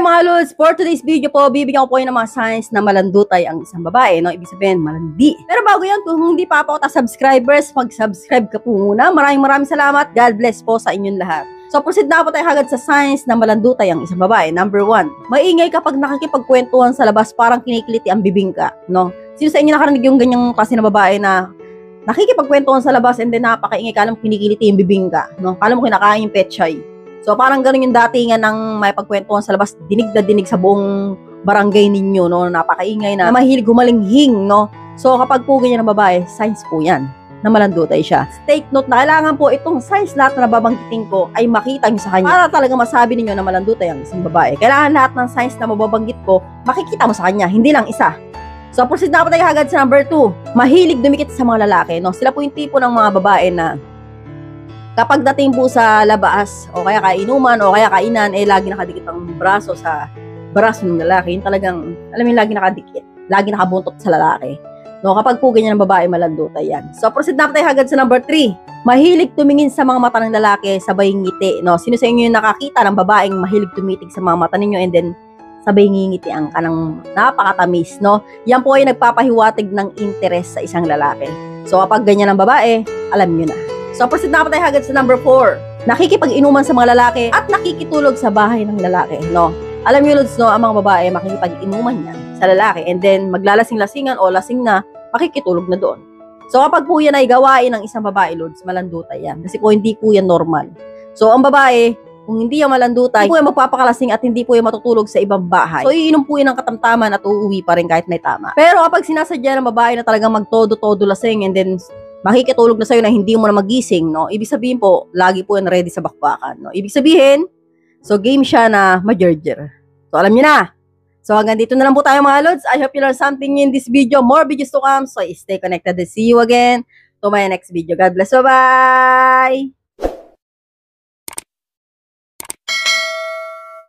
mga lods, for today's video po, bibigyan ko po ng mga signs na malandutay ang isang babae, no? Ibig sabihin, malandi. Pero bago yan, kung hindi pa po subscribers, mag-subscribe ka po muna. Maraming salamat. God bless po sa inyong lahat. So, proceed na po tayo agad sa signs na malandutay ang isang babae. Number 1, maingay kapag nakikipagkwentuhan sa labas, parang kinikiliti ang bibingka, no? Sino sa inyo nakarinig yung ganyang klase na babae na nakikipagkwentuhan sa labas and then napakaingay, kala mo kinikiliti yung bibingka, no? Kala mo kinakain yung petchay. So, parang ganun yung datingan ng may pagkwentuhan sa labas, dinig na dinig sa buong barangay ninyo, no? Napakaingay na mahilig gumalinghing, no? So, kapag po ganyan ng babae, signs po yan na malandutay siya. Take note na kailangan po itong signs lahat na nababanggitin ko ay makita nyo sa kanya para talaga masabi ninyo na malandutay ang isang babae. Kailangan lahat ng signs na mababanggit ko, makikita mo sa kanya, hindi lang isa. So, proceed na po tayo agad sa number 2. Mahilig dumikit sa mga lalaki, no? Sila po yung tipo ng mga babae na kapag dating po sa labas, o kaya kainuman, o kaya kainan, eh, lagi nakadikit ang braso sa braso ng lalaki. Yung talagang, alam mo, lagi nakadikit. Lagi nakabuntot sa lalaki. No, kapag po ganyan ang babae, malandutay yan. So, proceed na tayo agad sa number 3. Mahilig tumingin sa mga mata ng lalaki, sabay ngiti. No? Sino sa inyo yung nakakita ng babaeng mahilig tumitig sa mga mata ninyo and then sabay ngingiti ang kanang napakatamis, no? Yan po ay nagpapahiwatig ng interest sa isang lalaki. So, kapag ganyan ang babae, alam nyo na. So, proceed na tayo agad sa number 4. Nakikipag-inuman sa mga lalaki at nakikitulog sa bahay ng lalaki, no? Alam niyo, Lods, no, ang mga babae, makikipag-inuman yan sa lalaki and then maglalasing-lasingan o lasing na, makikitulog na doon. So, kapag po yan ay gawain ng isang babae, Lods, malandutay yan. Kasi po, hindi po yan normal. So, ang babae, kung hindi yan malandutay, hindi po yan magpapakalasing at hindi po yan matutulog sa ibang bahay. So, iinom po yan ng katamtaman at uuwi pa rin kahit may tama. Pero kapag sinasadya ng babae na talagang magtodo-todo lasing and then makikitulog na sa'yo na hindi mo na magising, no? Ibig sabihin po, lagi po yan ready sa bakbakan, no? Ibig sabihin, so game siya na ma-jerjer. So, alam niyo na. So, hanggang dito na lang po tayo mga Lods. I hope you learned something in this video. More videos to come. So, stay connected and see you again to my next video. God bless. Bye-bye!